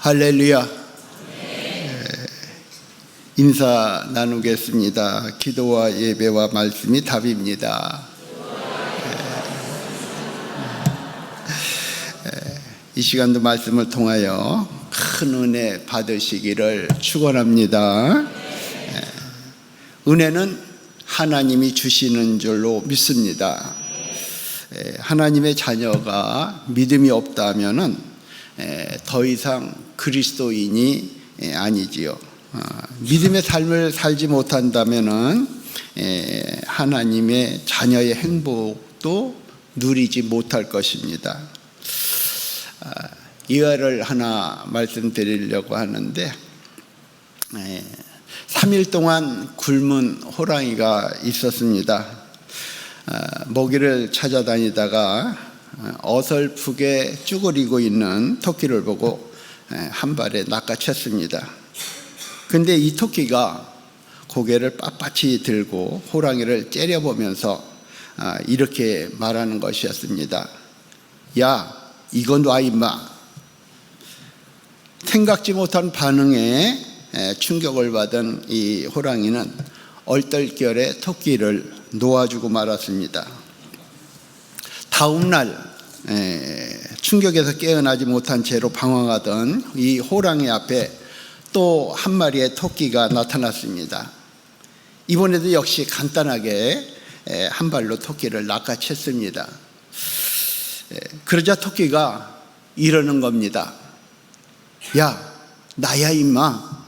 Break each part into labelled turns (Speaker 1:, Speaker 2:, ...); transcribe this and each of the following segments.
Speaker 1: 할렐루야. 인사 나누겠습니다. 기도와 예배와 말씀이 답입니다. 이 시간도 말씀을 통하여 큰 은혜 받으시기를 축원합니다. 은혜는 하나님이 주시는 줄로 믿습니다. 하나님의 자녀가 믿음이 없다면은 더 이상 그리스도인이 아니지요. 믿음의 삶을 살지 못한다면은 하나님의 자녀의 행복도 누리지 못할 것입니다. 이해를 하나 말씀드리려고 하는데 3일 동안 굶은 호랑이가 있었습니다. 먹이를 찾아다니다가 어설프게 쭈그리고 있는 토끼를 보고 한 발에 낚아챘습니다. 근데 이 토끼가 고개를 빳빳이 들고 호랑이를 째려보면서 이렇게 말하는 것이었습니다. 야, 이건 놔 임마. 생각지 못한 반응에 충격을 받은 이 호랑이는 얼떨결에 토끼를 놓아주고 말았습니다. 다음 날 충격에서 깨어나지 못한 채로 방황하던 이 호랑이 앞에 또 한 마리의 토끼가 나타났습니다. 이번에도 역시 간단하게 한 발로 토끼를 낚아챘습니다. 그러자 토끼가 이러는 겁니다. 야, 나야 임마.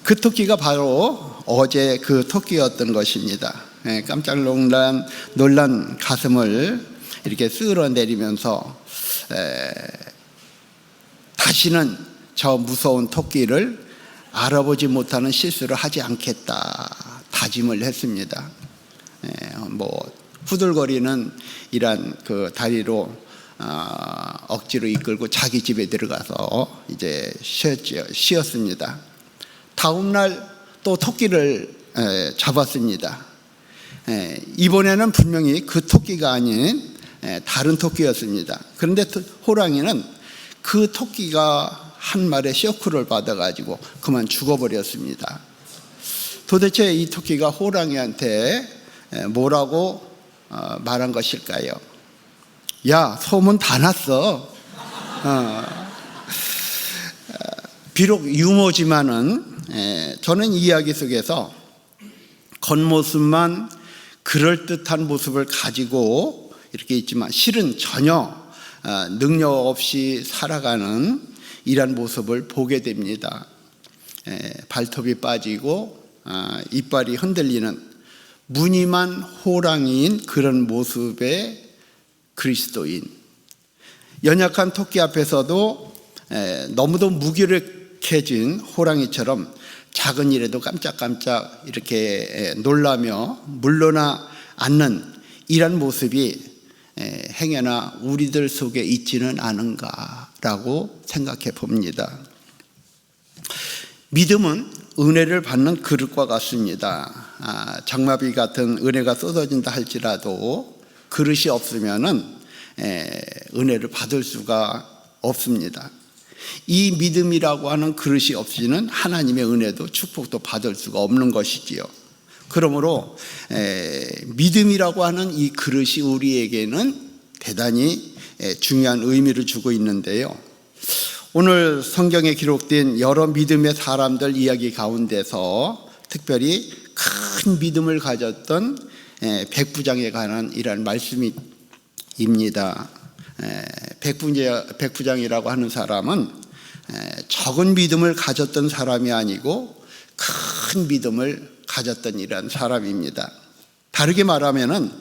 Speaker 1: 그 토끼가 바로 어제 그 토끼였던 것입니다. 깜짝 놀란 가슴을 이렇게 쓸어내리면서 다시는 저 무서운 토끼를 알아보지 못하는 실수를 하지 않겠다 다짐을 했습니다. 후들거리는 이란 그 다리로 억지로 이끌고 자기 집에 들어가서 이제 쉬었습니다. 다음 날 또 토끼를 잡았습니다. 이번에는 분명히 그 토끼가 아닌 다른 토끼였습니다. 그런데 호랑이는 그 토끼가 한 말의 쇼크를 받아가지고 그만 죽어버렸습니다. 도대체 이 토끼가 호랑이한테 뭐라고 말한 것일까요? 야, 소문 다 났어. 비록 유머지만은 저는 이 이야기 속에서 겉모습만 그럴듯한 모습을 가지고 이렇게 있지만 실은 전혀 능력 없이 살아가는 이런 모습을 보게 됩니다. 발톱이 빠지고 이빨이 흔들리는 무늬만 호랑이인 그런 모습의 그리스도인. 연약한 토끼 앞에서도 너무도 무기력해진 호랑이처럼 작은 일에도 깜짝깜짝 이렇게 놀라며 물러나 앉는 이런 모습이 행여나 우리들 속에 있지는 않은가라고 생각해 봅니다. 믿음은 은혜를 받는 그릇과 같습니다. 장마비 같은 은혜가 쏟아진다 할지라도 그릇이 없으면은 은혜를 받을 수가 없습니다. 이 믿음이라고 하는 그릇이 없이는 하나님의 은혜도 축복도 받을 수가 없는 것이지요. 그러므로 믿음이라고 하는 이 그릇이 우리에게는 대단히 중요한 의미를 주고 있는데요. 오늘 성경에 기록된 여러 믿음의 사람들 이야기 가운데서 특별히 큰 믿음을 가졌던 백부장에 관한 이런 말씀입니다. 백부장이라고 하는 사람은 적은 믿음을 가졌던 사람이 아니고 큰 믿음을 가졌던 이런 사람입니다. 다르게 말하면은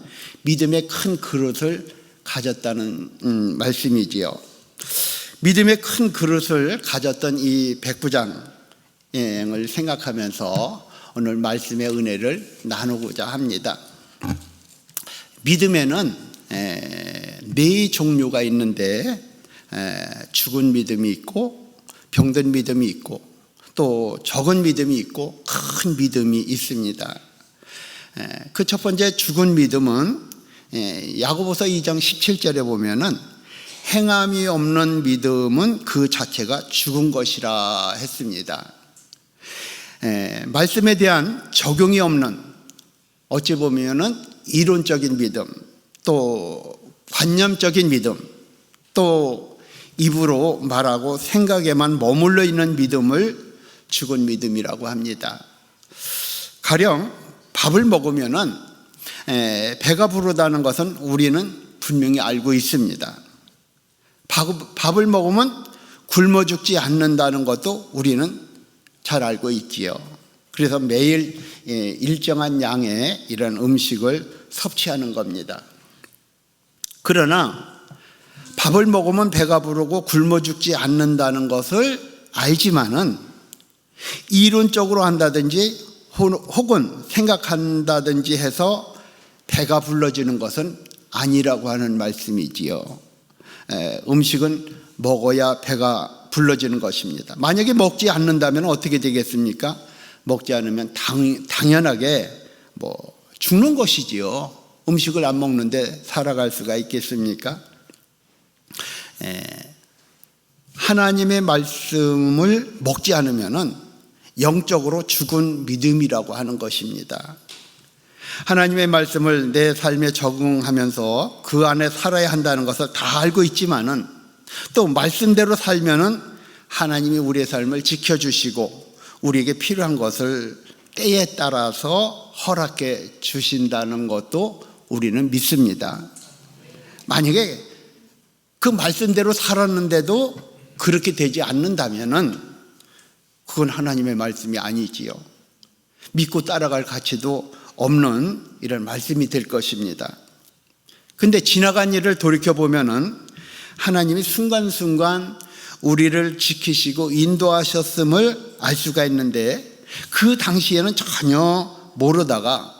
Speaker 1: 믿음의 큰 그릇을 가졌다는 말씀이지요. 믿음의 큰 그릇을 가졌던 이 백부장을 생각하면서 오늘 말씀의 은혜를 나누고자 합니다. 믿음에는 네 종류가 있는데 죽은 믿음이 있고 병든 믿음이 있고 또 적은 믿음이 있고 큰 믿음이 있습니다. 그 첫 번째 죽은 믿음은 야고보서 2장 17절에 보면은 행함이 없는 믿음은 그 자체가 죽은 것이라 했습니다. 말씀에 대한 적용이 없는, 어찌 보면은 이론적인 믿음, 또 관념적인 믿음, 또 입으로 말하고 생각에만 머물러 있는 믿음을 죽은 믿음이라고 합니다. 가령 밥을 먹으면은 배가 부르다는 것은 우리는 분명히 알고 있습니다. 밥을 먹으면 굶어 죽지 않는다는 것도 우리는 잘 알고 있지요. 그래서 매일 일정한 양의 이런 음식을 섭취하는 겁니다. 그러나 밥을 먹으면 배가 부르고 굶어 죽지 않는다는 것을 알지만은 이론적으로 한다든지 혹은 생각한다든지 해서 배가 불러지는 것은 아니라고 하는 말씀이지요. 음식은 먹어야 배가 불러지는 것입니다. 만약에 먹지 않는다면 어떻게 되겠습니까? 먹지 않으면 당연하게 죽는 것이지요. 음식을 안 먹는데 살아갈 수가 있겠습니까? 하나님의 말씀을 먹지 않으면 영적으로 죽은 믿음이라고 하는 것입니다. 하나님의 말씀을 내 삶에 적응하면서 그 안에 살아야 한다는 것을 다 알고 있지만은 또 말씀대로 살면은 하나님이 우리의 삶을 지켜주시고 우리에게 필요한 것을 때에 따라서 허락해 주신다는 것도 우리는 믿습니다. 만약에 그 말씀대로 살았는데도 그렇게 되지 않는다면은 그건 하나님의 말씀이 아니지요. 믿고 따라갈 가치도 없는 이런 말씀이 될 것입니다. 근데 지나간 일을 돌이켜보면은 하나님이 순간순간 우리를 지키시고 인도하셨음을 알 수가 있는데 그 당시에는 전혀 모르다가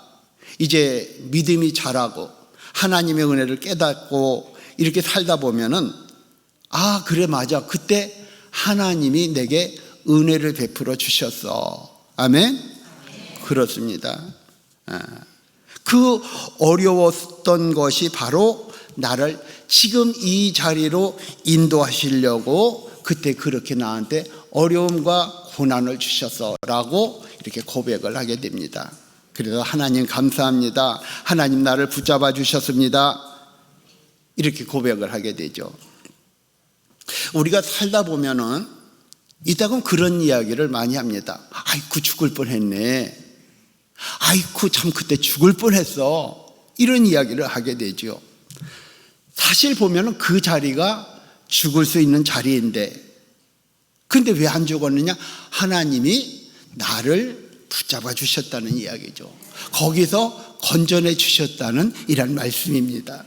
Speaker 1: 이제 믿음이 자라고 하나님의 은혜를 깨닫고 이렇게 살다 보면은 아, 그래, 맞아. 그때 하나님이 내게 은혜를 베풀어 주셨어. 아멘? 그렇습니다. 그 어려웠던 것이 바로 나를 지금 이 자리로 인도하시려고 그때 그렇게 나한테 어려움과 고난을 주셨어 라고 이렇게 고백을 하게 됩니다. 그래서 하나님 감사합니다. 하나님 나를 붙잡아 주셨습니다. 이렇게 고백을 하게 되죠. 우리가 살다 보면은 이따금 그런 이야기를 많이 합니다. 아이쿠 죽을 뻔했네. 아이쿠 참 그때 죽을 뻔했어. 이런 이야기를 하게 되죠. 사실 보면은 그 자리가 죽을 수 있는 자리인데 근데 왜 안 죽었느냐? 하나님이 나를 붙잡아 주셨다는 이야기죠. 거기서 건져내 주셨다는 이런 말씀입니다.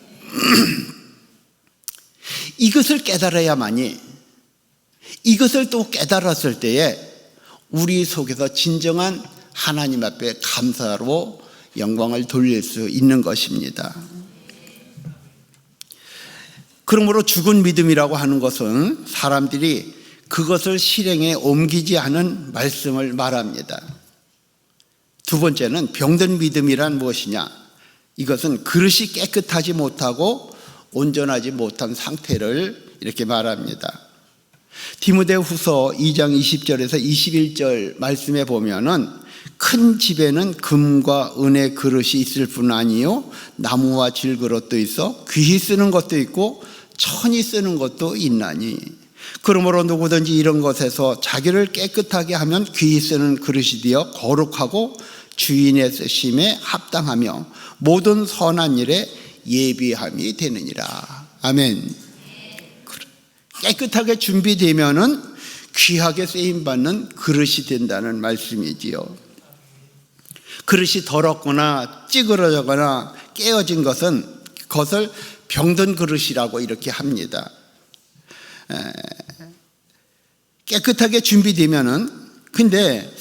Speaker 1: 이것을 깨달아야만이 이것을 또 깨달았을 때에 우리 속에서 진정한 하나님 앞에 감사로 영광을 돌릴 수 있는 것입니다. 그러므로 죽은 믿음이라고 하는 것은 사람들이 그것을 실행에 옮기지 않은 말씀을 말합니다. 두 번째는 병든 믿음이란 무엇이냐? 이것은 그릇이 깨끗하지 못하고 온전하지 못한 상태를 이렇게 말합니다. 디모데후서 2장 20절에서 21절 말씀에 보면은 큰 집에는 금과 은의 그릇이 있을 뿐 아니요 나무와 질그릇도 있어 귀히 쓰는 것도 있고 천히 쓰는 것도 있나니 그러므로 누구든지 이런 것에서 자기를 깨끗하게 하면 귀히 쓰는 그릇이 되어 거룩하고 주인의 쓰심에 합당하며 모든 선한 일에 예비함이 되느니라. 아멘. 깨끗하게 준비되면은 귀하게 쓰임받는 그릇이 된다는 말씀이지요. 그릇이 더럽거나 찌그러져거나 깨어진 것을 병든 그릇이라고 이렇게 합니다. 깨끗하게 준비되면은 근데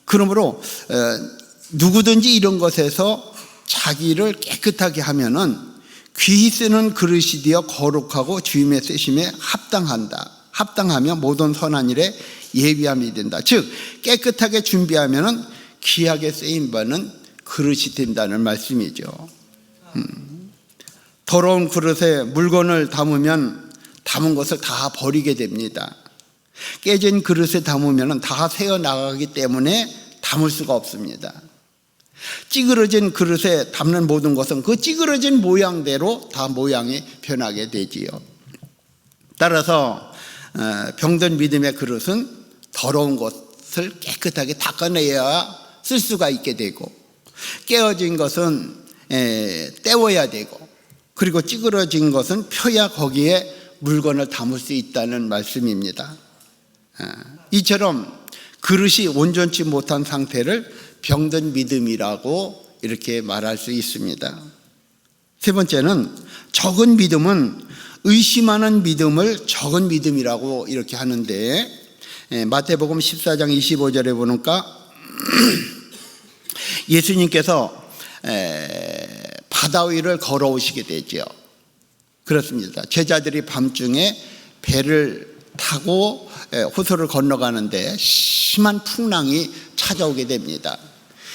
Speaker 1: 그러므로 누구든지 이런 것에서 자기를 깨끗하게 하면은 귀히 쓰는 그릇이 되어 거룩하고 주님의 쓰심에 합당하며 모든 선한 일에 예비함이 된다. 즉 깨끗하게 준비하면은 귀하게 쓰임받는 그릇이 된다는 말씀이죠. 더러운 그릇에 물건을 담으면 담은 것을 다 버리게 됩니다. 깨진 그릇에 담으면 다 새어나가기 때문에 담을 수가 없습니다. 찌그러진 그릇에 담는 모든 것은 그 찌그러진 모양대로 다 모양이 변하게 되지요. 따라서 병든 믿음의 그릇은 더러운 것을 깨끗하게 닦아내야 쓸 수가 있게 되고, 깨어진 것은 떼워야 되고, 그리고 찌그러진 것은 펴야 거기에 물건을 담을 수 있다는 말씀입니다. 이처럼 그릇이 온전치 못한 상태를 병든 믿음이라고 이렇게 말할 수 있습니다. 세 번째는 적은 믿음은 의심하는 믿음을 적은 믿음이라고 이렇게 하는데, 마태복음 14장 25절에 보니까 예수님께서 바다 위를 걸어오시게 되죠. 그렇습니다. 제자들이 밤중에 배를 타고 호수를 건너가는데 심한 풍랑이 찾아오게 됩니다.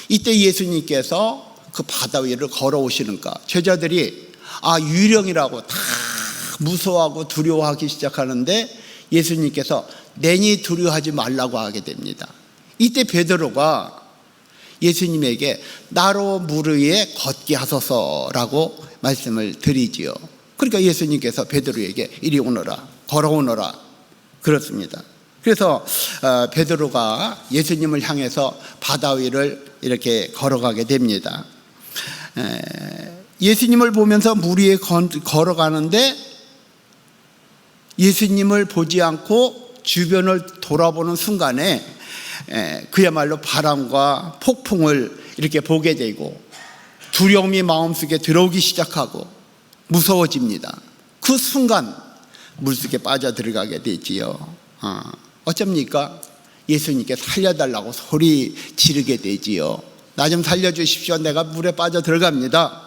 Speaker 1: 이때 예수님께서 그 바다 위를 걸어오시는가, 제자들이 유령이라고 다 무서워하고 두려워하기 시작하는데 예수님께서 내니 두려워하지 말라고 하게 됩니다. 이때 베드로가 예수님에게 나로 물 위에 걷게 하소서라고 말씀을 드리지요. 그러니까 예수님께서 베드로에게 이리 오너라, 걸어오너라, 그렇습니다. 그래서 베드로가 예수님을 향해서 바다 위를 이렇게 걸어가게 됩니다. 예수님을 보면서 물 위에 걸어가는데 예수님을 보지 않고 주변을 돌아보는 순간에 그야말로 바람과 폭풍을 이렇게 보게 되고 두려움이 마음속에 들어오기 시작하고 무서워집니다. 그 순간 물속에 빠져 들어가게 되지요. 어쩝니까? 예수님께 살려달라고 소리 지르게 되지요. 나 좀 살려주십시오. 내가 물에 빠져 들어갑니다.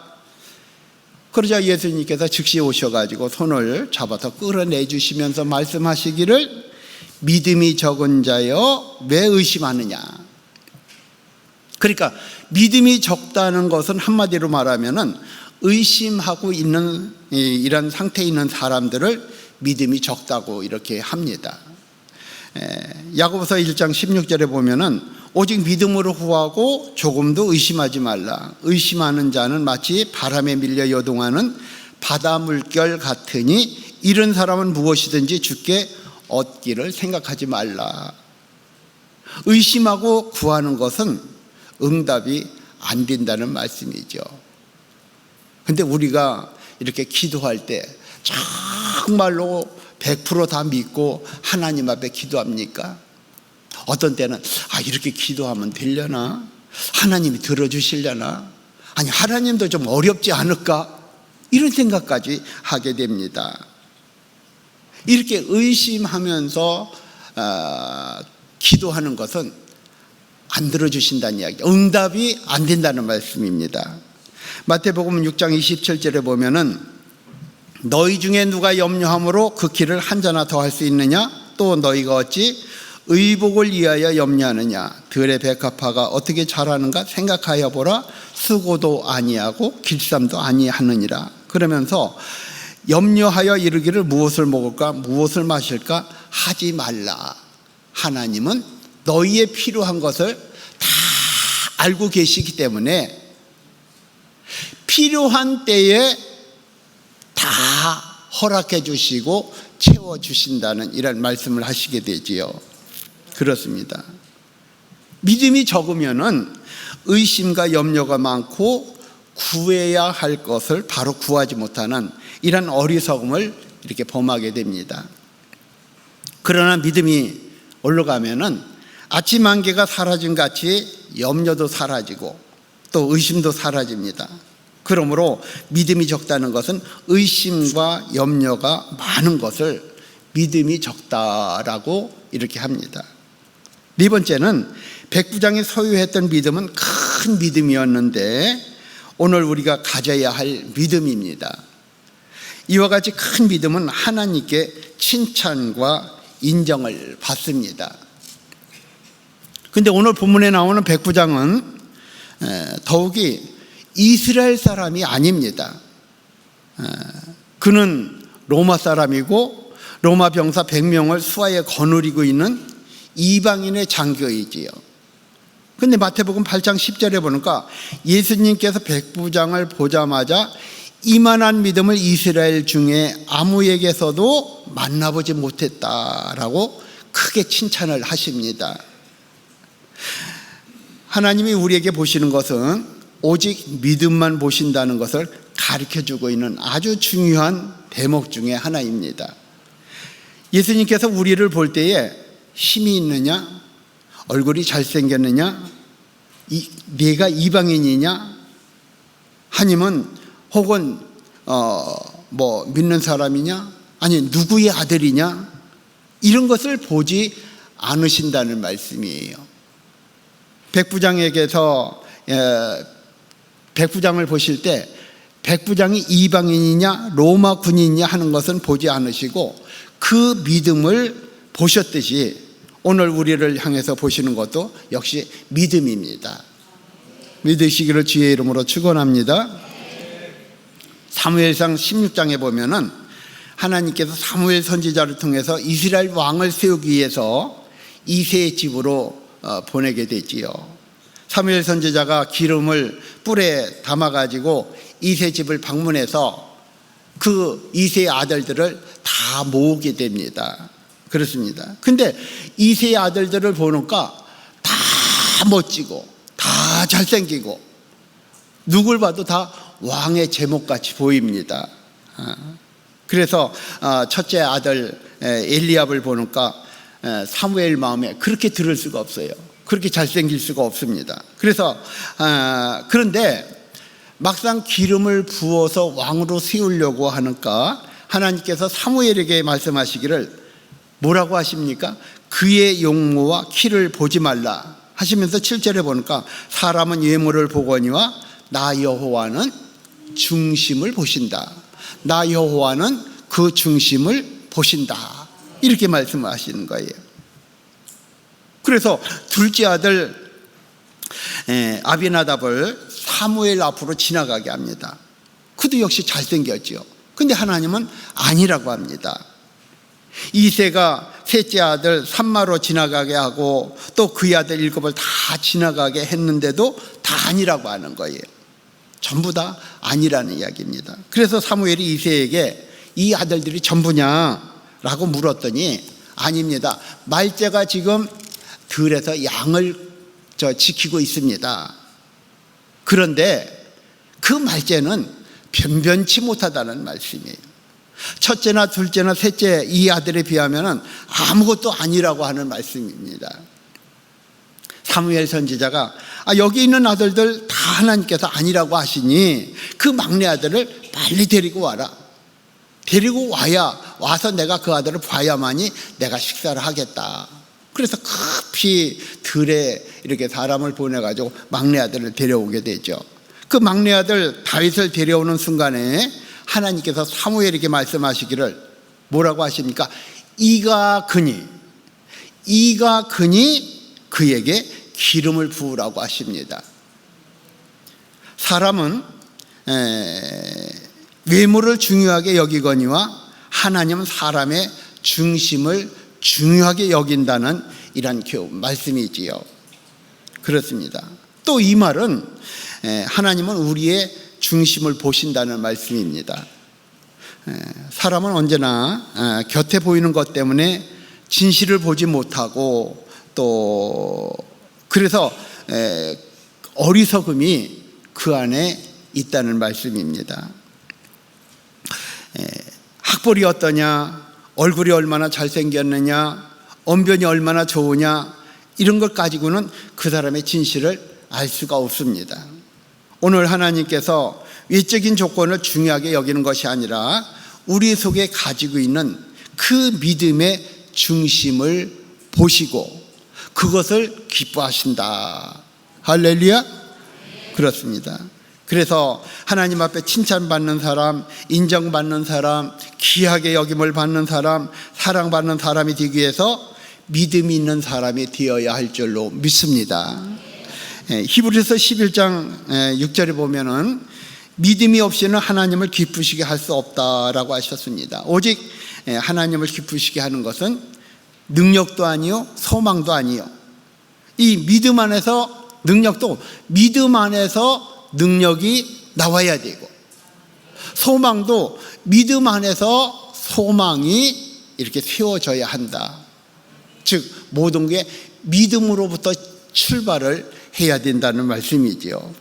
Speaker 1: 그러자 예수님께서 즉시 오셔가지고 손을 잡아서 끌어내 주시면서 말씀하시기를 믿음이 적은 자여 왜 의심하느냐. 그러니까 믿음이 적다는 것은 한마디로 말하면은 의심하고 있는 이런 상태에 있는 사람들을 믿음이 적다고 이렇게 합니다. 야고보서 1장 16절에 보면은 오직 믿음으로 구하고 조금도 의심하지 말라. 의심하는 자는 마치 바람에 밀려 요동하는 바다 물결 같으니 이런 사람은 무엇이든지 주께 얻기를 생각하지 말라. 의심하고 구하는 것은 응답이 안 된다는 말씀이죠. 근데 우리가 이렇게 기도할 때 정말로 100% 다 믿고 하나님 앞에 기도합니까? 어떤 때는 이렇게 기도하면 되려나? 하나님이 들어주시려나? 아니 하나님도 좀 어렵지 않을까? 이런 생각까지 하게 됩니다. 이렇게 의심하면서 기도하는 것은 안 들어주신다는 이야기, 응답이 안 된다는 말씀입니다. 마태복음 6장 27절에 보면은 너희 중에 누가 염려함으로 그 길을 한 자나 더 할 수 있느냐? 또 너희가 어찌 의복을 위하여 염려하느냐? 들의 백합화가 어떻게 자라는가 생각하여 보라. 수고도 아니하고 길쌈도 아니하느니라. 그러면서 염려하여 이르기를 무엇을 먹을까 무엇을 마실까 하지 말라. 하나님은 너희의 필요한 것을 다 알고 계시기 때문에 필요한 때에 다 허락해 주시고 채워 주신다는 이런 말씀을 하시게 되지요. 그렇습니다. 믿음이 적으면은 의심과 염려가 많고 구해야 할 것을 바로 구하지 못하는 이런 어리석음을 이렇게 범하게 됩니다. 그러나 믿음이 올라가면은 아침 안개가 사라진 같이 염려도 사라지고 또 의심도 사라집니다. 그러므로 믿음이 적다는 것은 의심과 염려가 많은 것을 믿음이 적다라고 이렇게 합니다. 네 번째는 백부장이 소유했던 믿음은 큰 믿음이었는데 오늘 우리가 가져야 할 믿음입니다. 이와 같이 큰 믿음은 하나님께 칭찬과 인정을 받습니다. 그런데 오늘 본문에 나오는 백부장은 더욱이 이스라엘 사람이 아닙니다. 그는 로마 사람이고 로마 병사 100명을 수하에 거느리고 있는 이방인의 장교이지요. 근데 마태복음 8장 10절에 보니까 예수님께서 백부장을 보자마자 이만한 믿음을 이스라엘 중에 아무에게서도 만나보지 못했다라고 크게 칭찬을 하십니다. 하나님이 우리에게 보시는 것은 오직 믿음만 보신다는 것을 가르쳐주고 있는 아주 중요한 대목 중에 하나입니다. 예수님께서 우리를 볼 때에 힘이 있느냐, 얼굴이 잘생겼느냐, 내가 이방인이냐, 아니면 혹은 믿는 사람이냐, 아니 누구의 아들이냐, 이런 것을 보지 않으신다는 말씀이에요. 백부장에게서 백부장을 보실 때 백부장이 이방인이냐 로마 군인이냐 하는 것은 보지 않으시고 그 믿음을 보셨듯이 오늘 우리를 향해서 보시는 것도 역시 믿음입니다. 믿으시기를 주의 이름으로 축원합니다. 사무엘상 16장에 보면은 하나님께서 사무엘 선지자를 통해서 이스라엘 왕을 세우기 위해서 이새의 집으로 보내게 되지요. 사무엘 선지자가 기름을 뿔에 담아가지고 이새 집을 방문해서 그 이새의 아들들을 다 모으게 됩니다. 그렇습니다. 근데 이새의 아들들을 보니까 다 멋지고 다 잘생기고 누굴 봐도 다 왕의 제목같이 보입니다. 그래서 첫째 아들 엘리압을 보니까 사무엘 마음에 그렇게 들을 수가 없어요. 그렇게 잘생길 수가 없습니다. 그래서 그런데 막상 기름을 부어서 왕으로 세우려고 하니까 하나님께서 사무엘에게 말씀하시기를 뭐라고 하십니까? 그의 용모와 키를 보지 말라 하시면서 7절에 보니까 사람은 외모를 보거니와 나 여호와는 중심을 보신다. 나 여호와는 그 중심을 보신다. 이렇게 말씀하시는 거예요. 그래서 둘째 아들 아비나답을 사무엘 앞으로 지나가게 합니다. 그도 역시 잘생겼죠. 근데 하나님은 아니라고 합니다. 이새가 셋째 아들 삼마로 지나가게 하고 또 그의 아들 일곱을 다 지나가게 했는데도 다 아니라고 하는 거예요. 전부 다 아니라는 이야기입니다. 그래서 사무엘이 이새에게 이 아들들이 전부냐라고 물었더니 아닙니다. 말째가 지금 들에서 양을 지키고 있습니다. 그런데 그 말째는 변변치 못하다는 말씀이에요. 첫째나 둘째나 셋째 이 아들에 비하면 아무것도 아니라고 하는 말씀입니다. 사무엘 선지자가 여기 있는 아들들 다 하나님께서 아니라고 하시니 그 막내 아들을 빨리 데리고 와라. 데리고 와서 내가 그 아들을 봐야만이 내가 식사를 하겠다. 그래서 급히 들에 이렇게 사람을 보내가지고 막내 아들을 데려오게 되죠. 그 막내 아들 다윗을 데려오는 순간에 하나님께서 사무엘에게 말씀하시기를 뭐라고 하십니까? 이가 그니 그에게 기름을 부으라고 하십니다. 사람은 외모를 중요하게 여기거니와 하나님은 사람의 중심을 중요하게 여긴다는 이런 말씀이지요. 그렇습니다. 또 이 말은 하나님은 우리의 중심을 보신다는 말씀입니다. 사람은 언제나 곁에 보이는 것 때문에 진실을 보지 못하고 또 그래서 어리석음이 그 안에 있다는 말씀입니다. 학벌이 어떠냐, 얼굴이 얼마나 잘생겼느냐, 언변이 얼마나 좋으냐, 이런 것 가지고는 그 사람의 진실을 알 수가 없습니다. 오늘 하나님께서 외적인 조건을 중요하게 여기는 것이 아니라 우리 속에 가지고 있는 그 믿음의 중심을 보시고 그것을 기뻐하신다. 할렐루야. 그렇습니다. 그래서 하나님 앞에 칭찬받는 사람, 인정받는 사람, 귀하게 여김을 받는 사람, 사랑받는 사람이 되기 위해서 믿음이 있는 사람이 되어야 할 줄로 믿습니다. 히브리서 11장 6절에 보면은 믿음이 없이는 하나님을 기쁘시게 할 수 없다라고 하셨습니다. 오직 하나님을 기쁘시게 하는 것은 능력도 아니요 소망도 아니요. 이 믿음 안에서 능력도 믿음 안에서 능력이 나와야 되고, 소망도 믿음 안에서 소망이 이렇게 세워져야 한다. 즉 모든 게 믿음으로부터 출발을 해야 된다는 말씀이지요.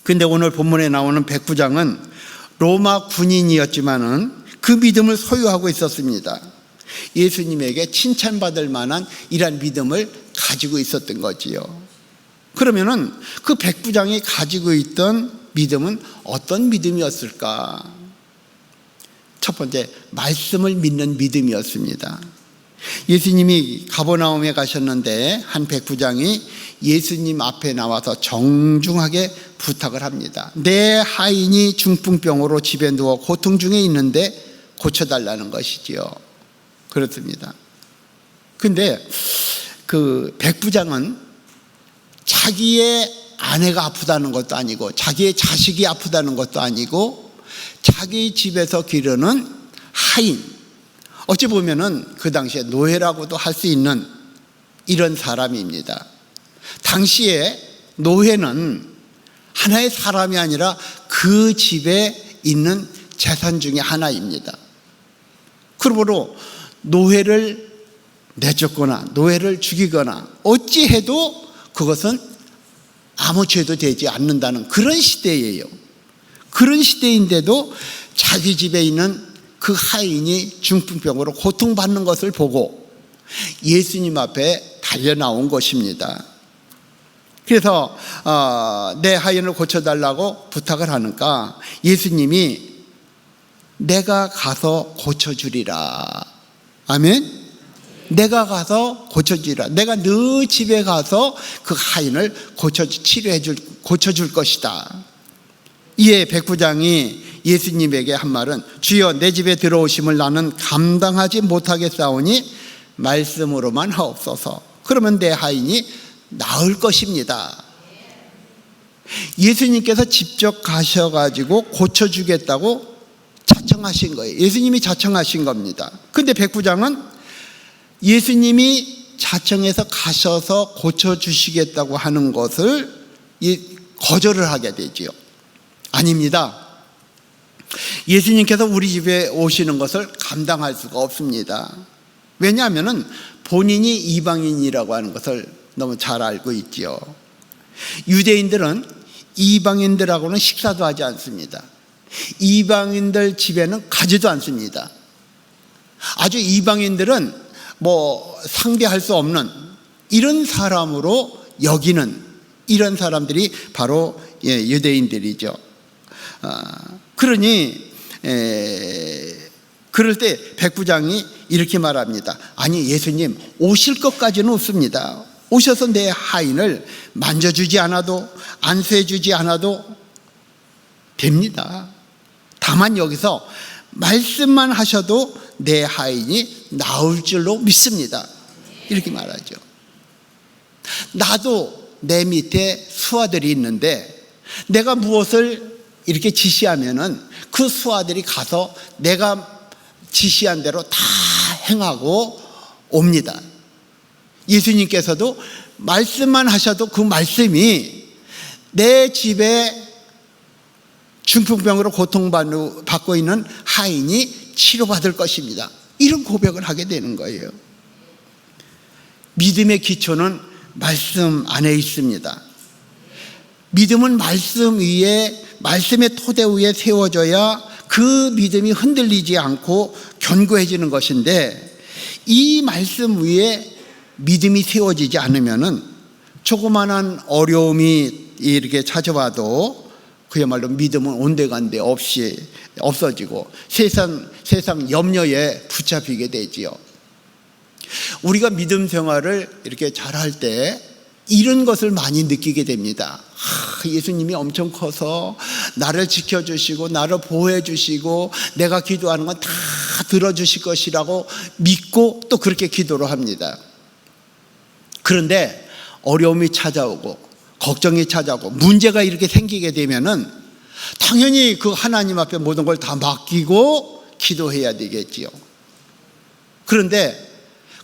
Speaker 1: 근데 오늘 본문에 나오는 백부장은 로마 군인이었지만은 그 믿음을 소유하고 있었습니다. 예수님에게 칭찬받을 만한 이러한 믿음을 가지고 있었던 거지요. 그러면은 그 백부장이 가지고 있던 믿음은 어떤 믿음이었을까? 첫 번째, 말씀을 믿는 믿음이었습니다. 예수님이 가버나움에 가셨는데 한 백부장이 예수님 앞에 나와서 정중하게 부탁을 합니다. 내 하인이 중풍병으로 집에 누워 고통 중에 있는데 고쳐달라는 것이지요. 그렇습니다. 근데 그 백부장은 자기의 아내가 아프다는 것도 아니고 자기의 자식이 아프다는 것도 아니고 자기 집에서 기르는 하인, 어찌 보면은 그 당시에 노예라고도 할 수 있는 이런 사람입니다. 당시에 노예는 하나의 사람이 아니라 그 집에 있는 재산 중에 하나입니다. 그러므로 노예를 내쫓거나 노예를 죽이거나 어찌해도 그것은 아무 죄도 되지 않는다는 그런 시대예요. 그런 시대인데도 자기 집에 있는 그 하인이 중풍병으로 고통받는 것을 보고 예수님 앞에 달려나온 것입니다. 그래서 내 하인을 고쳐달라고 부탁을 하니까 예수님이 내가 가서 고쳐주리라. 아멘. 내가 가서 고쳐주리라. 내가 너 집에 가서 그 하인을 고쳐줄 것이다. 이에 백부장이 예수님에게 한 말은 주여 내 집에 들어오심을 나는 감당하지 못하겠사오니 말씀으로만 하옵소서. 그러면 내 하인이 나을 것입니다. 예수님께서 직접 가셔가지고 고쳐주겠다고 자청하신 거예요. 예수님이 자청하신 겁니다. 근데 백부장은 예수님이 자청해서 가셔서 고쳐주시겠다고 하는 것을 거절을 하게 되지요. 아닙니다. 예수님께서 우리 집에 오시는 것을 감당할 수가 없습니다. 왜냐하면 본인이 이방인이라고 하는 것을 너무 잘 알고 있지요. 유대인들은 이방인들하고는 식사도 하지 않습니다. 이방인들 집에는 가지도 않습니다. 아주 이방인들은 상대할 수 없는 이런 사람으로 여기는 이런 사람들이 바로 유대인들이죠. 그러니 그럴 때 백부장이 이렇게 말합니다. 아니 예수님 오실 것까지는 없습니다. 오셔서 내 하인을 만져주지 않아도 안수해주지 않아도 됩니다. 다만 여기서 말씀만 하셔도 내 하인이 나을 줄로 믿습니다. 이렇게 말하죠. 나도 내 밑에 수하들이 있는데 내가 무엇을 이렇게 지시하면은 그 수하들이 가서 내가 지시한 대로 다 행하고 옵니다. 예수님께서도 말씀만 하셔도 그 말씀이 내 집에 중풍병으로 고통받고 있는 하인이 치료받을 것입니다. 이런 고백을 하게 되는 거예요. 믿음의 기초는 말씀 안에 있습니다. 믿음은 말씀 위에, 말씀의 토대 위에 세워져야 그 믿음이 흔들리지 않고 견고해지는 것인데, 이 말씀 위에 믿음이 세워지지 않으면은 조그만한 어려움이 이렇게 찾아와도 그야말로 믿음은 온데간데 없이 없어지고 세상 염려에 붙잡히게 되지요. 우리가 믿음 생활을 이렇게 잘할 때 이런 것을 많이 느끼게 됩니다. 예수님이 엄청 커서 나를 지켜주시고 나를 보호해 주시고 내가 기도하는 건 다 들어주실 것이라고 믿고 또 그렇게 기도를 합니다. 그런데 어려움이 찾아오고 걱정이 찾아오고 문제가 이렇게 생기게 되면은 당연히 그 하나님 앞에 모든 걸 다 맡기고 기도해야 되겠지요. 그런데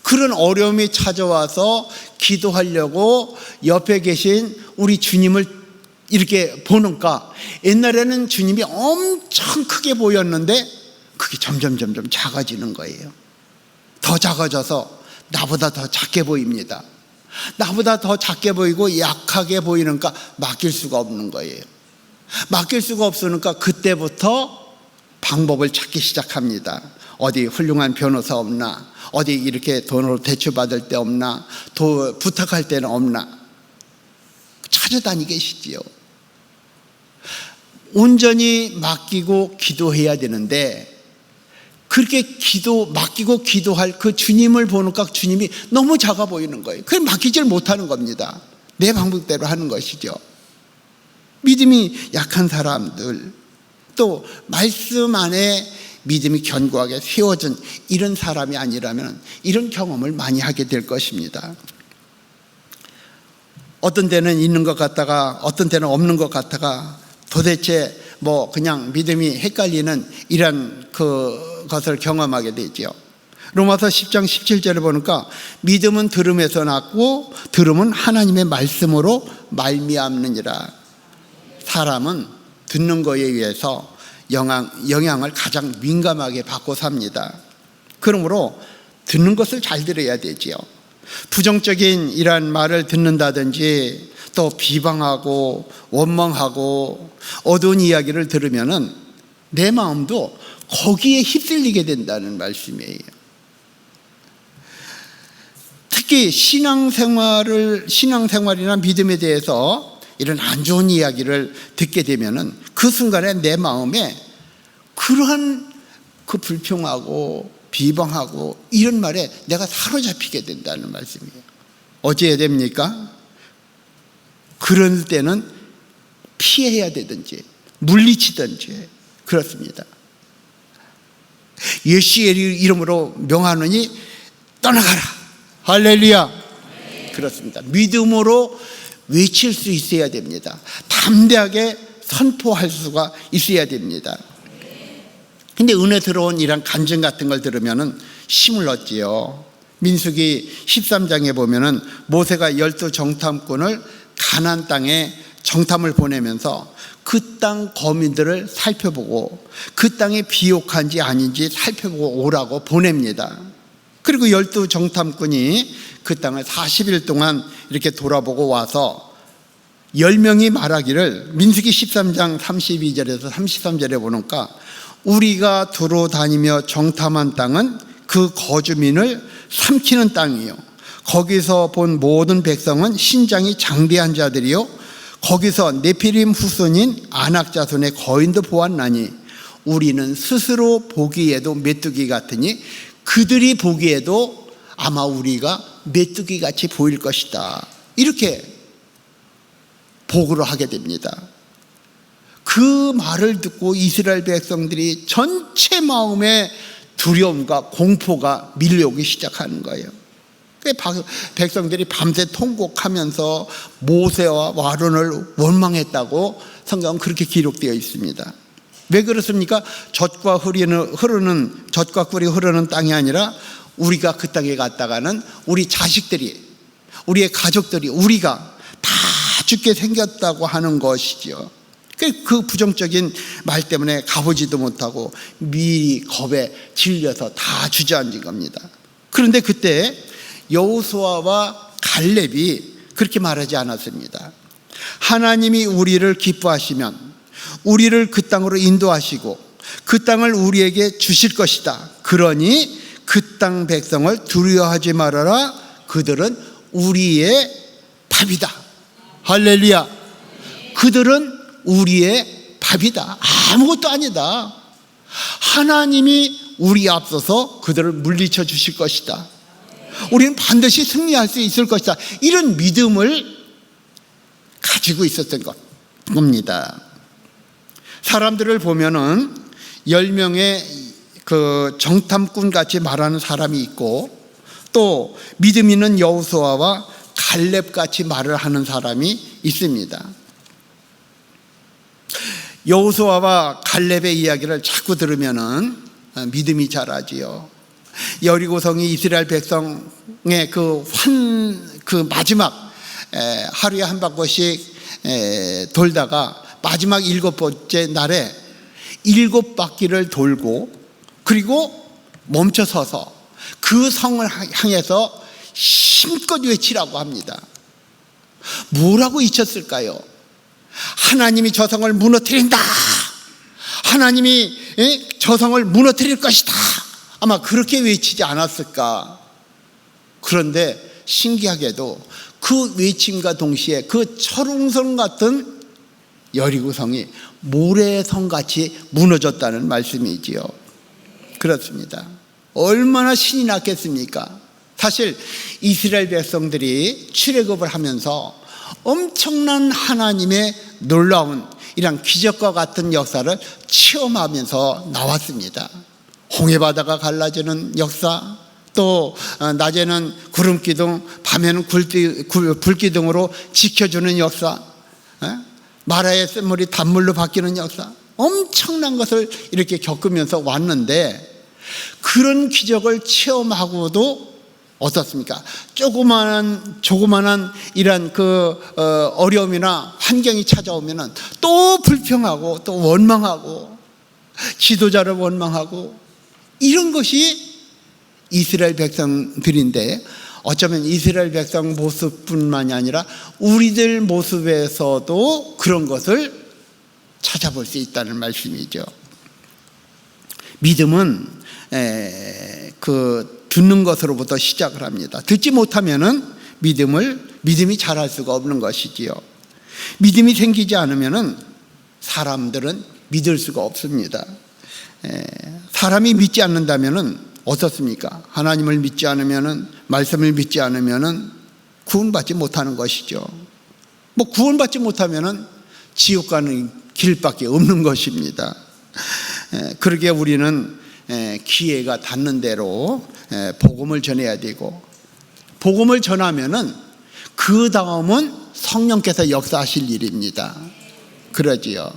Speaker 1: 그런 어려움이 찾아와서 기도하려고 옆에 계신 우리 주님을 이렇게 보니까 옛날에는 주님이 엄청 크게 보였는데 그게 점점 작아지는 거예요. 더 작아져서 나보다 더 작게 보입니다. 나보다 더 작게 보이고 약하게 보이니까 맡길 수가 없는 거예요. 맡길 수가 없으니까 그때부터 방법을 찾기 시작합니다. 어디 훌륭한 변호사 없나? 어디 이렇게 돈으로 대출받을 데 없나? 부탁할 데는 없나? 찾아다니게 시지요. 온전히 맡기고 기도해야 되는데 그렇게 맡기고 기도할 그 주님을 보니까 주님이 너무 작아 보이는 거예요. 그걸 맡기질 못하는 겁니다. 내 방법대로 하는 것이죠. 믿음이 약한 사람들, 또 말씀 안에 믿음이 견고하게 세워진 이런 사람이 아니라면 이런 경험을 많이 하게 될 것입니다. 어떤 때는 있는 것 같다가 어떤 때는 없는 것 같다가 도대체 그냥 믿음이 헷갈리는 이런 것을 경험하게 되죠. 로마서 10장 17절에 보니까 믿음은 들음에서 났고 들음은 하나님의 말씀으로 말미암느니라. 사람은 듣는 거에 의해서 영향을 가장 민감하게 받고 삽니다. 그러므로 듣는 것을 잘 들어야 되지요. 부정적인 이런 말을 듣는다든지 또 비방하고 원망하고 어두운 이야기를 들으면은 내 마음도 거기에 휩쓸리게 된다는 말씀이에요. 특히 신앙생활이나 믿음에 대해서 이런 안 좋은 이야기를 듣게 되면은 그 순간에 내 마음에 그러한 그 불평하고 비방하고 이런 말에 내가 사로잡히게 된다는 말씀이에요. 어찌해야 됩니까? 그럴 때는 피해야 되든지 물리치든지 그렇습니다. 예수의 이름으로 명하노니 떠나가라. 할렐루야. 그렇습니다. 믿음으로 외칠 수 있어야 됩니다. 담대하게 선포할 수가 있어야 됩니다. 근데 은혜 들어온 이런 간증 같은 걸 들으면은 힘을 얻지요. 민수기 13장에 보면은 모세가 12 정탐꾼을 가나안 땅에 정탐을 보내면서 그 땅 거민들을 살펴보고 그 땅이 비옥한지 아닌지 살펴보고 오라고 보냅니다. 그리고 12 정탐꾼이 그 땅을 40일 동안 이렇게 돌아보고 와서 10명이 말하기를, 민수기 13장 32절에서 33절에 보니까 우리가 두루 다니며 정탐한 땅은 그 거주민을 삼키는 땅이요, 거기서 본 모든 백성은 신장이 장대한 자들이요, 거기서 네피림 후손인 아낙 자손의 거인도 보았나니 우리는 스스로 보기에도 메뚜기 같으니 그들이 보기에도 아마 우리가 메뚜기 같이 보일 것이다. 이렇게 보고를 하게 됩니다. 그 말을 듣고 이스라엘 백성들이 전체 마음에 두려움과 공포가 밀려오기 시작하는 거예요. 백성들이 밤새 통곡하면서 모세와 아론을 원망했다고 성경은 그렇게 기록되어 있습니다. 왜 그렇습니까? 젖과 꿀이 흐르는 땅이 아니라 우리가 그 땅에 갔다가는 우리 자식들이, 우리의 가족들이, 우리가 다 죽게 생겼다고 하는 것이죠. 그 부정적인 말 때문에 가보지도 못하고 미리 겁에 질려서 다 주저앉은 겁니다. 그런데 그때 여호수아와 갈렙이 그렇게 말하지 않았습니다. 하나님이 우리를 기뻐하시면 우리를 그 땅으로 인도하시고 그 땅을 우리에게 주실 것이다. 그러니 그 땅 백성을 두려워하지 말아라. 그들은 우리의 밥이다. 할렐루야. 그들은 우리의 밥이다. 아무것도 아니다. 하나님이 우리 앞서서 그들을 물리쳐 주실 것이다. 우리는 반드시 승리할 수 있을 것이다. 이런 믿음을 가지고 있었던 겁니다. 사람들을 보면은 10명의 그 정탐꾼 같이 말하는 사람이 있고, 또 믿음 있는 여호수아와 갈렙 같이 말을 하는 사람이 있습니다. 여호수아와 갈렙의 이야기를 자꾸 들으면은 믿음이 자라지요. 여리고성이 이스라엘 백성의 그 마지막 하루에 한 바퀴씩 돌다가 마지막 7번째 날에 7바퀴를 돌고 그리고 멈춰 서서 그 성을 향해서 힘껏 외치라고 합니다. 뭐라고 외쳤을까요? 하나님이 저 성을 무너뜨린다. 하나님이 저 성을 무너뜨릴 것이다. 아마 그렇게 외치지 않았을까. 그런데 신기하게도 그 외침과 동시에 그 철옹성 같은 여리고성이 모래성같이 무너졌다는 말씀이지요. 그렇습니다. 얼마나 신이 났겠습니까? 사실 이스라엘 백성들이 출애굽을 하면서 엄청난 하나님의 놀라운 이런 기적과 같은 역사를 체험하면서 나왔습니다. 홍해바다가 갈라지는 역사, 또 낮에는 구름기둥, 밤에는 불기둥으로 지켜주는 역사, 마라의 샘물이 단물로 바뀌는 역사, 엄청난 것을 이렇게 겪으면서 왔는데 그런 기적을 체험하고도 어떻습니까? 조그마한 이런 어려움이나 환경이 찾아오면은 또 불평하고 또 원망하고 지도자를 원망하고 이런 것이 이스라엘 백성들인데 어쩌면 이스라엘 백성 모습뿐만이 아니라 우리들 모습에서도 그런 것을 찾아볼 수 있다는 말씀이죠. 믿음은 듣는 것으로부터 시작을 합니다. 듣지 못하면은 믿음이 자랄 수가 없는 것이지요. 믿음이 생기지 않으면은 사람들은 믿을 수가 없습니다. 사람이 믿지 않는다면은 어떻습니까? 하나님을 믿지 않으면은, 말씀을 믿지 않으면은 구원받지 못하는 것이죠. 구원받지 못하면은 지옥 가는 길밖에 없는 것입니다. 그러기에 우리는 기회가 닿는 대로 복음을 전해야 되고, 복음을 전하면은 그 다음은 성령께서 역사하실 일입니다. 그러지요.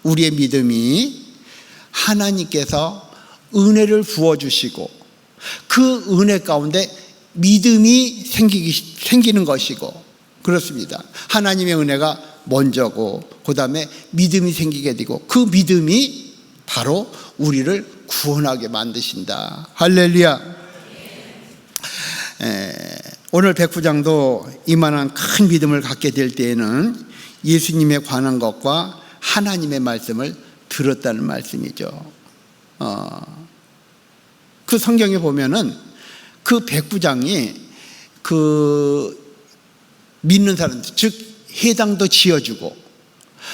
Speaker 1: 우리의 믿음이 하나님께서 은혜를 부어주시고 그 은혜 가운데 믿음이 생기는 것이고, 그렇습니다. 하나님의 은혜가 먼저고 그 다음에 믿음이 생기게 되고 그 믿음이 바로 우리를 구원하게 만드신다. 할렐루야. 오늘 백부장도 이만한 큰 믿음을 갖게 될 때에는 예수님에 관한 것과 하나님의 말씀을 들었다는 말씀이죠. 그 성경에 보면은 그 백부장이 믿는 사람들, 즉 회당도 지어주고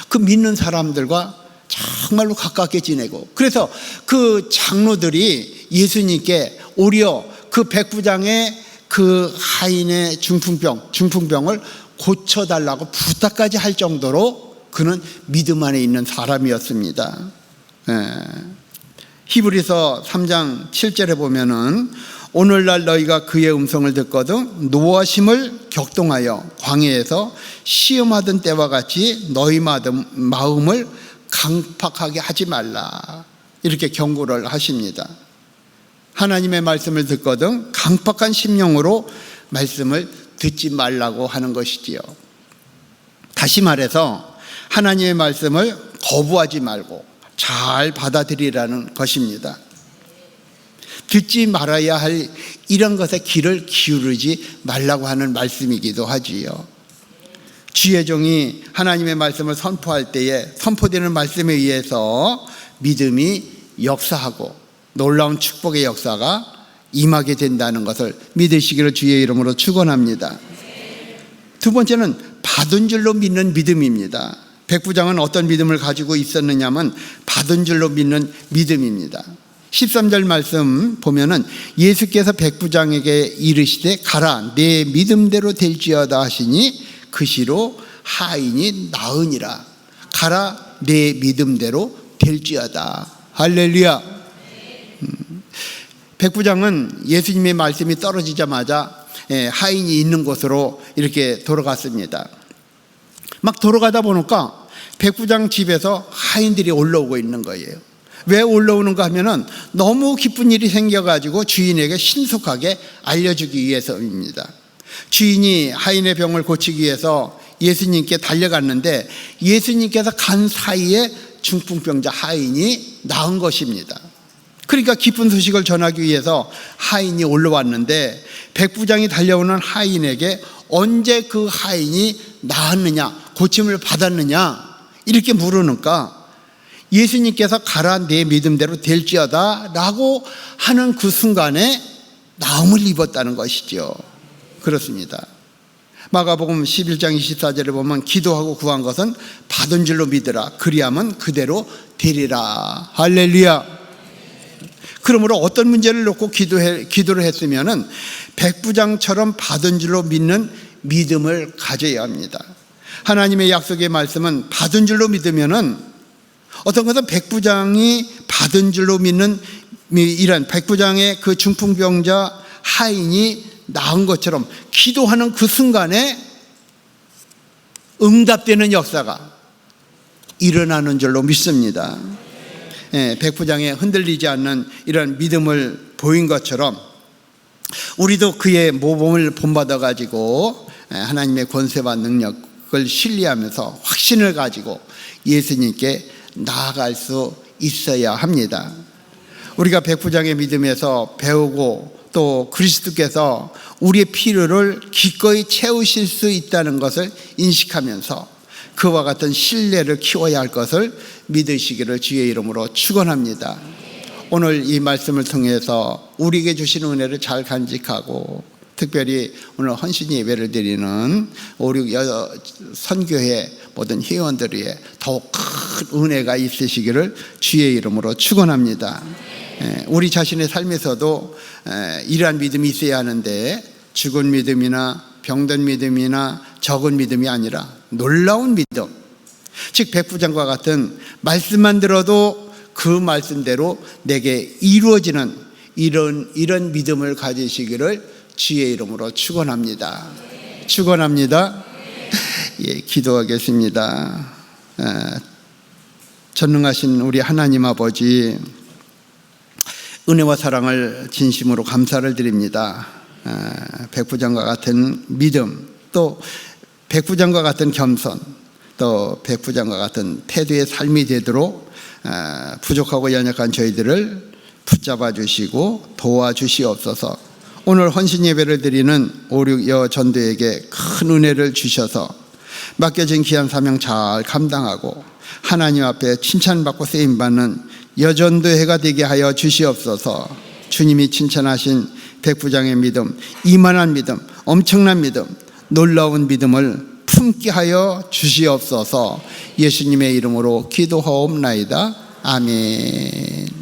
Speaker 1: 그 믿는 사람들과 정말로 가깝게 지내고, 그래서 그 장로들이 예수님께 오히려 그 백부장의 그 하인의 중풍병을 고쳐달라고 부탁까지 할 정도로 그는 믿음 안에 있는 사람이었습니다. 히브리서 3장 7절에 보면은 오늘날 너희가 그의 음성을 듣거든 노하심을 격동하여 광야에서 시험하던 때와 같이 너희 마음을 강팍하게 하지 말라, 이렇게 경고를 하십니다. 하나님의 말씀을 듣거든 강팍한 심령으로 말씀을 듣지 말라고 하는 것이지요. 다시 말해서 하나님의 말씀을 거부하지 말고 잘 받아들이라는 것입니다. 듣지 말아야 할 이런 것에 귀를 기울이지 말라고 하는 말씀이기도 하지요. 주의 종이 하나님의 말씀을 선포할 때에 선포되는 말씀에 의해서 믿음이 역사하고 놀라운 축복의 역사가 임하게 된다는 것을 믿으시기를 주의 이름으로 축원합니다. 두 번째는 받은 줄로 믿는 믿음입니다. 백부장은 어떤 믿음을 가지고 있었느냐면 받은 줄로 믿는 믿음입니다. 13절 말씀 보면은 예수께서 백부장에게 이르시되 가라 내 믿음대로 될지어다 하시니 그 시로 하인이 나으니라. 가라 내 믿음대로 될지어다. 할렐루야. 백부장은 예수님의 말씀이 떨어지자마자 하인이 있는 곳으로 이렇게 돌아갔습니다. 막 돌아가다 보니까 백부장 집에서 하인들이 올라오고 있는 거예요. 왜 올라오는가 하면은 너무 기쁜 일이 생겨가지고 주인에게 신속하게 알려주기 위해서입니다. 주인이 하인의 병을 고치기 위해서 예수님께 달려갔는데 예수님께서 간 사이에 중풍병자 하인이 나은 것입니다. 그러니까 기쁜 소식을 전하기 위해서 하인이 올라왔는데 백부장이 달려오는 하인에게 언제 그 하인이 나았느냐, 고침을 받았느냐 이렇게 물으니까 예수님께서 가라, 내 믿음대로 될지어다 라고 하는 그 순간에 나음을 입었다는 것이죠. 그렇습니다. 마가복음 11장 24절에 보면 기도하고 구한 것은 받은 줄로 믿으라, 그리하면 그대로 되리라. 할렐루야. 그러므로 어떤 문제를 놓고 기도를 했으면은 백부장처럼 받은 줄로 믿는 믿음을 가져야 합니다. 하나님의 약속의 말씀은 받은 줄로 믿으면은 어떤 것은 백부장이 받은 줄로 믿는 이런 백부장의 그 중풍병자 하인이 나은 것처럼 기도하는 그 순간에 응답되는 역사가 일어나는 줄로 믿습니다. 백부장의 흔들리지 않는 이런 믿음을 보인 것처럼 우리도 그의 모범을 본받아 가지고 하나님의 권세와 능력을 신뢰하면서 확신을 가지고 예수님께 나아갈 수 있어야 합니다. 우리가 백부장의 믿음에서 배우고 또 그리스도께서 우리의 필요를 기꺼이 채우실 수 있다는 것을 인식하면서 그와 같은 신뢰를 키워야 할 것을 믿으시기를 주의 이름으로 축원합니다. 오늘 이 말씀을 통해서 우리에게 주신 은혜를 잘 간직하고 특별히 오늘 헌신 예배를 드리는 5, 6 선교회 모든 회원들의 더욱 큰 은혜가 있으시기를 주의 이름으로 축원합니다. 우리 자신의 삶에서도 이러한 믿음이 있어야 하는데 죽은 믿음이나 병든 믿음이나 적은 믿음이 아니라 놀라운 믿음, 즉 백부장과 같은 말씀만 들어도 그 말씀대로 내게 이루어지는 이런 믿음을 가지시기를 주의 이름으로 축원합니다. 축원합니다. 예, 기도하겠습니다. 전능하신 우리 하나님 아버지, 은혜와 사랑을 진심으로 감사를 드립니다. 백부장과 같은 믿음, 또 백부장과 같은 겸손, 또 백부장과 같은 태도의 삶이 되도록 부족하고 연약한 저희들을 붙잡아 주시고 도와주시옵소서. 오늘 헌신 예배를 드리는 5, 6 여전도에게 큰 은혜를 주셔서 맡겨진 귀한 사명 잘 감당하고 하나님 앞에 칭찬받고 쓰임받는 여전도회가 되게 하여 주시옵소서. 주님이 칭찬하신 백부장의 믿음, 이만한 믿음, 엄청난 믿음, 놀라운 믿음을 품게 하여 주시옵소서. 예수님의 이름으로 기도하옵나이다. 아멘.